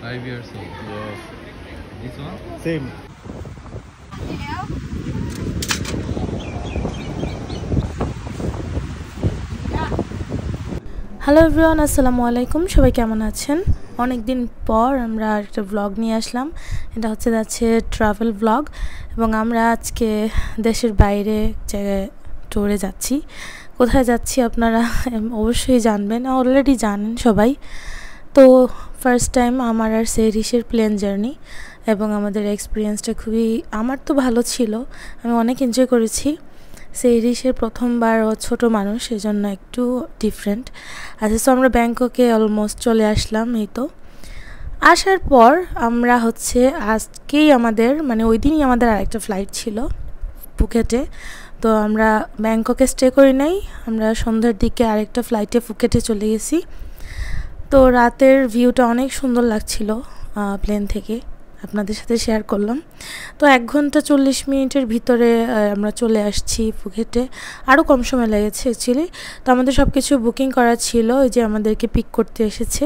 5 years old. Yes. This one? Same. Hello everyone, আসসালামু আলাইকুম। সবাই কেমন আছেন? অনেক দিন পর আমরা একটা ব্লগ নিয়ে আসলাম। এটা যাচ্ছে ট্রাভেল ব্লগ, এবং আমরা আজকে দেশের বাইরে জায়গায় ট্যুরে যাচ্ছি। কোথায় যাচ্ছি আপনারা অবশ্যই জানবেন, অলরেডি জানেন সবাই। তো ফার্স্ট টাইম আমার আর সেরিসের প্লেন জার্নি, এবং আমাদের এক্সপিরিয়েন্সটা আমার তো ভালো ছিল, আমি অনেক এনজয় করেছি। সেরিসের প্রথমবার, ও ছোটো মানুষ, সেজন্য একটু ডিফারেন্ট। আচ্ছা, সো আমরা ব্যাংককে অলমোস্ট চলে আসলাম। এই তো আসার পর আমরা আজকেই আমাদের ওই দিনই আমাদের আরেকটা ফ্লাইট ছিল ফুকেটে। তো আমরা ব্যাংককে স্টে করি নাই, আমরা সন্ধ্যার দিকে আরেকটা ফ্লাইটে ফুকেটে চলে গেছি। তো রাতের ভিউটা অনেক সুন্দর লাগছিল প্লেন থেকে, আপনাদের সাথে শেয়ার করলাম। তো 1 ঘন্টা 40 মিনিটের ভিতরে আমরা চলে আসছি ফুকেটে। আরও কম সময় লেগেছে অ্যাকচুয়ালি। তো আমাদের সব কিছু বুকিং করা ছিল, ওই যে আমাদেরকে পিক করতে এসেছে।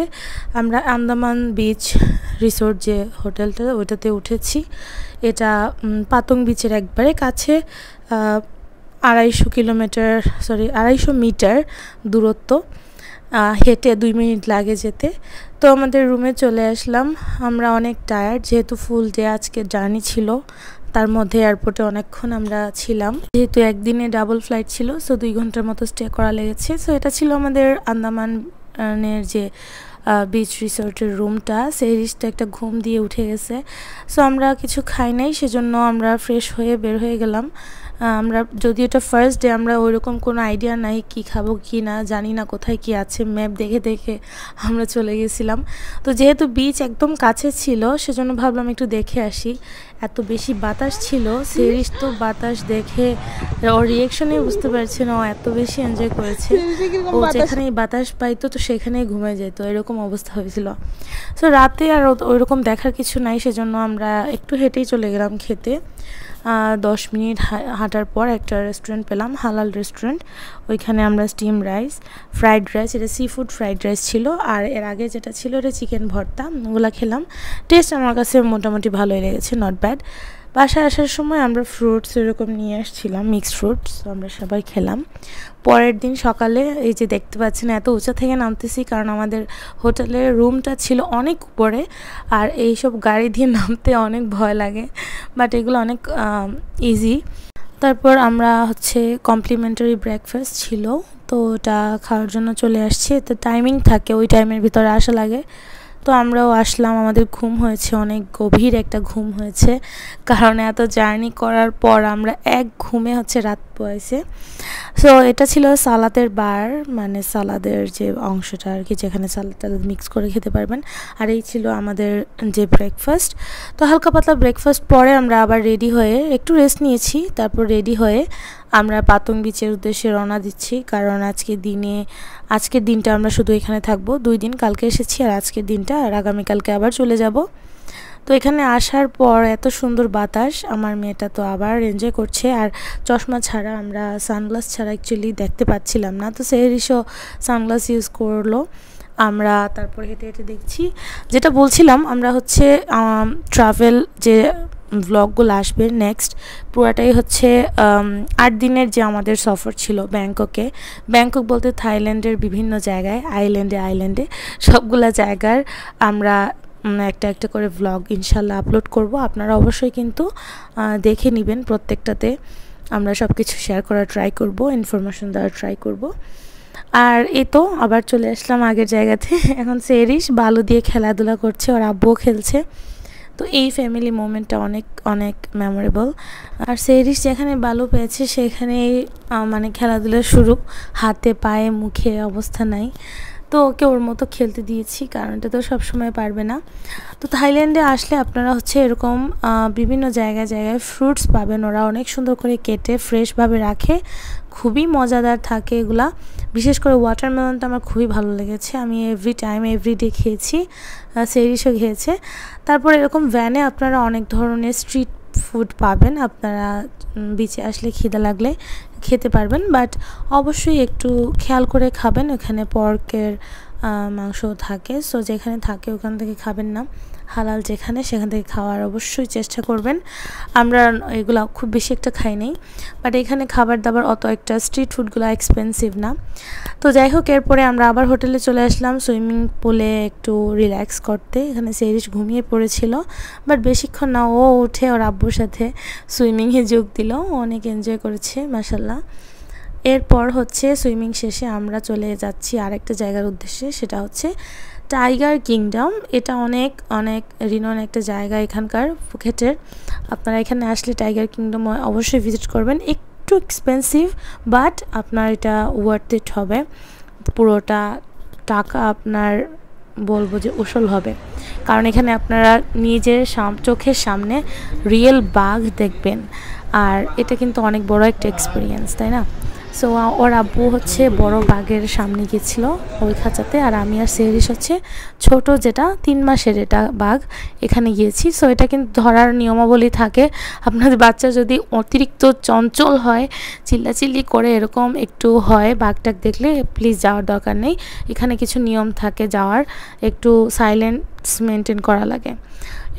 আমরা আন্দামান বিচ রিসোর্ট যে হোটেলটা, ওইটাতে উঠেছি। এটা পাতং বিচের একবারে কাছে, 250 মিটার দূরত্ব, হেঁটে 2 মিনিট লাগে যেতে। তো আমাদের রুমে চলে আসলাম। আমরা অনেক টায়ার্ড, যেহেতু ফুল ডে আজকে জার্নি ছিল, তার মধ্যে এয়ারপোর্টে অনেকক্ষণ আমরা ছিলাম। যেহেতু একদিনে ডাবল ফ্লাইট ছিল, সো 2 ঘন্টার মতো স্টে করা লেগেছে। সো এটা ছিল আমাদের আন্দামানের যে বিচ রিসোর্টের রুমটা। সেই রিসটা একটা ঘুম দিয়ে উঠে গেছে। সো আমরা কিছু খাই নাই, সেজন্য আমরা ফ্রেশ হয়ে বের হয়ে গেলাম। আমরা যদি এটা ফার্স্ট ডে, আমরা ওইরকম কোনো আইডিয়া নাই কি খাবো কি না, জানি না কোথায় কি আছে, ম্যাপ দেখে দেখে আমরা চলে গেছিলাম। তো যেহেতু বিচ একদম কাছে ছিল, সেজন্য ভাবলাম একটু দেখে আসি। এত বেশি বাতাস ছিল, সেরিস তো বাতাস দেখে ওর রিয়েকশনে বুঝতে পারছি না ও এত বেশি এনজয় করেছে। ও যেখানেই বাতাস পাইতো তো সেখানেই ঘুমিয়ে যেত, এরকম অবস্থা হয়েছিল। সো রাতে আর ওইরকম দেখার কিছু নাই, সেজন্য আমরা একটু হেঁটেই চলে গেলাম খেতে। 10 মিনিট হাঁটার পর একটা রেস্টুরেন্ট পেলাম, হালাল রেস্টুরেন্ট। ওইখানে আমরা ফ্রাইড রাইস, এটা সি ফুড ফ্রাইড রাইস ছিল, আর এর আগে যেটা ছিল এটা চিকেন ভর্তা, ওগুলো খেলাম। টেস্ট আমার কাছে মোটামুটি ভালোই লেগেছে, নট ব্যাড। বাসায় আসার সময় আমরা ফ্রুটস এরকম নিয়ে আসছিলাম, মিক্সড ফ্রুটস, আমরা সবাই খেলাম। পরের দিন সকালে এই যে দেখতে পাচ্ছেন, এত উঁচা থেকে নামতেছি কারণ আমাদের হোটেলের রুমটা ছিল অনেক উপরে, আর এইসব গাড়ি দিয়ে নামতে অনেক ভয় লাগে, বাট এগুলো অনেক ইজি। তারপর আমরা কমপ্লিমেন্টারি ব্রেকফাস্ট ছিল, তো ওটা খাওয়ার জন্য চলে আসছি। তো টাইমিং থাকে, ওই টাইমের ভিতরে আসা লাগে। তো আমরাও আসলাম। আমাদের ঘুম হয়েছে, অনেক গভীর একটা ঘুম হয়েছে, কারণ এত জার্নি করার পর আমরা এক ঘুমে রাত পোয়াইছে। সো এটা ছিল সালাদের বার, সালাদের যে অংশটা আর কি, যেখানে সালাদ টালাদ মিক্স করে খেতে পারবেন। আর এই ছিল আমাদের যে ব্রেকফাস্ট। তো হালকা পাতলা ব্রেকফাস্ট পরে আমরা আবার রেডি হয়ে একটু রেস্ট নিয়েছি। তারপর রেডি হয়ে আমরা পাতং বিচের উদ্দেশ্যে রওনা দিচ্ছি, কারণ আজকের দিনটা আমরা শুধু এখানে থাকবো। 2 দিন, কালকে এসেছি আর আজকের দিনটা, আর আগামীকালকে আবার চলে যাব। তো এখানে আসার পর এত সুন্দর বাতাস, আমার মেয়েটা তো আবার এনজয় করছে। আর চশমা ছাড়া, আমরা সানগ্লাস ছাড়া অ্যাকচুয়ালি দেখতে পাচ্ছিলাম না, তো সেরিসও সানগ্লাস ইউজ করলো। আমরা তারপর হেঁটে হেঁটে দেখছি, যেটা বলছিলাম, আমরা ট্রাভেল যে ব্লগগুলো আসবে নেক্সট, পুরাটাই 8 দিনের যে আমাদের সফর ছিল ব্যাংকক বলতে থাইল্যান্ডের বিভিন্ন জায়গায়, আইল্যান্ডে সবগুলা জায়গার আমরা একটা একটা করে ব্লগ ইনশাল্লাহ আপলোড করব। আপনারা অবশ্যই কিন্তু দেখে নেবেন, প্রত্যেকটাতে আমরা সব কিছু শেয়ার করার ট্রাই করব, ইনফরমেশন দেওয়ার ট্রাই করব। আর এই তো আবার চলে আসলাম আগের জায়গাতে। এখন সেরিস বালু দিয়ে খেলাধুলা করছে, ওর আব্বুও খেলছে। তো এই ফ্যামিলি মোমেন্টটা অনেক অনেক মেমোরেবল। আর সেরিস যেখানে বালু পেয়েছে সেখানেই খেলাধুলা শুরু, হাতে পায়ে মুখে অবস্থা নাই। তো ওকে ওর মতো খেলতে দিয়েছি, কারণ এটা তো সবসময় পারবে না। তো থাইল্যান্ডে আসলে আপনারা এরকম বিভিন্ন জায়গায় ফ্রুটস পাবেন, ওরা অনেক সুন্দর করে কেটে ফ্রেশভাবে রাখে, খুবই মজাদার থাকে এগুলা। বিশেষ করে ওয়াটারমেলনটা আমার খুবই ভালো লেগেছে, আমি এভরিডে খেয়েছি, সেরিসও খেয়েছে। তারপর এরকম ভ্যানে আপনারা অনেক ধরনের স্ট্রিট ফুড পাবেন, আপনারা বিচে আসলে খিদে লাগলে খেতে পারবেন, বাট অবশ্যই একটু খেয়াল করে খাবেন। এখানে পর্কের মাংস থাকে। সো যেখানে থাকে ওখান থেকে খাবেন না, হালাল যেখানে সেখান থেকে খাওয়ার অবশ্যই চেষ্টা করবেন। আমরা এগুলো খুব বেশি একটা খাই নাই, বাট এখানে খাবার দাবার অত একটা স্ট্রিট ফুডগুলো এক্সপেন্সিভ না। তো যাই হোক, এরপরে আমরা আবার হোটেলে চলে আসলাম সুইমিং পুলে একটু রিল্যাক্স করতে। এখানে সেরিশ ঘুমিয়ে পড়েছিল, বাট বেশিক্ষণ না, ও উঠে ওর আব্বুর সাথে সুইমিংয়ে যোগ দিল, অনেক এনজয় করেছে মাশাল্লাহ। এরপর হচ্ছে সুইমিং শেষে আমরা চলে যাচ্ছি আরেকটা জায়গার উদ্দেশ্যে, সেটা হচ্ছে টাইগার কিংডম। এটা অনেক অনেক রিনোন একটা জায়গা এখানকার ফুকেটের। আপনারা এখানে আসলে টাইগার কিংডম অবশ্যই ভিজিট করবেন। একটু এক্সপেন্সিভ, বাট আপনার এটা ওয়ার্থ ইট হবে। পুরোটা টাকা আপনার বলবো যে উসুল হবে, কারণ এখানে আপনারা নিজের চোখের সামনে রিয়েল বাঘ দেখবেন, আর এটা কিন্তু অনেক বড় একটা এক্সপিরিয়েন্স, তাই না? সো ওর আব্বু হচ্ছে বড় বাঘের সামনে গিয়েছিল ওই খাঁচাতে, আর আমি আর সেরিস হচ্ছে ছোট যেটা 3 মাসের এটা বাঘ, এখানে গিয়েছি। সো এটা কিন্তু ধরার নিয়মাবলী থাকে। আপনাদের বাচ্চা যদি অতিরিক্ত চঞ্চল হয়, চিল্লাচিল্লি করে এরকম একটু হয় বাঘটাক দেখলে, প্লিজ যাওয়ার দরকার নেই। এখানে কিছু নিয়ম থাকে যাওয়ার, একটু সাইলেন্স মেনটেন করা লাগে।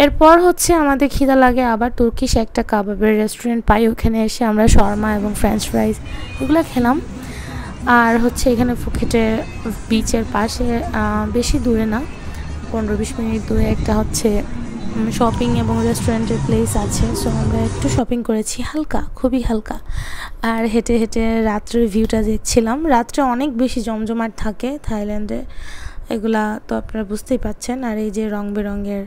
এরপর হচ্ছে আমাদের খিদা লাগে আবার তুর্কিশ একটা কাবাবের রেস্টুরেন্ট পাই, ওখানে এসে আমরা শর্মা এবং ফ্রেঞ্চ ফ্রাইজ এগুলো খেলাম। আর হচ্ছে এখানে ফুকেটের বিচের পাশে বেশি দূরে না, 15-20 মিনিট দূরে একটা হচ্ছে শপিং এবং রেস্টুরেন্টের প্লেস আছে। সো আমরা একটু শপিং করেছি, হালকা, খুবই হালকা। আর হেঁটে হেঁটে রাত্রের ভিউটা দেখছিলাম। রাত্রে অনেক বেশি জমজমাট থাকে থাইল্যান্ডে, এগুলা তো আপনারা বুঝতেই পাচ্ছেন। আর এই যে রং বেরঙের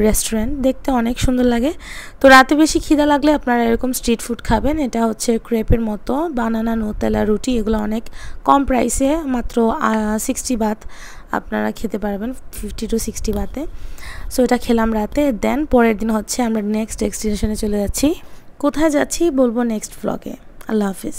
রেস্টুরেন্ট দেখতে অনেক সুন্দর লাগে। তো রাতে বেশি খিদা লাগলে আপনারা এরকম স্ট্রিট ফুড খাবেন। এটা হচ্ছে ক্রেপের মতো, বানানা নোতেলা রুটি, এগুলো অনেক কম প্রাইসে, মাত্র 60 বাত আপনারা খেতে পারবেন, 50 to 60 বাতে। সো এটা খেলাম রাতে। দেন পরের দিন হচ্ছে আমরা নেক্সট ডেস্টিনেশনে চলে যাচ্ছি। কোথায় যাচ্ছি বলবো নেক্সট ব্লগে। আল্লাহ হাফিজ।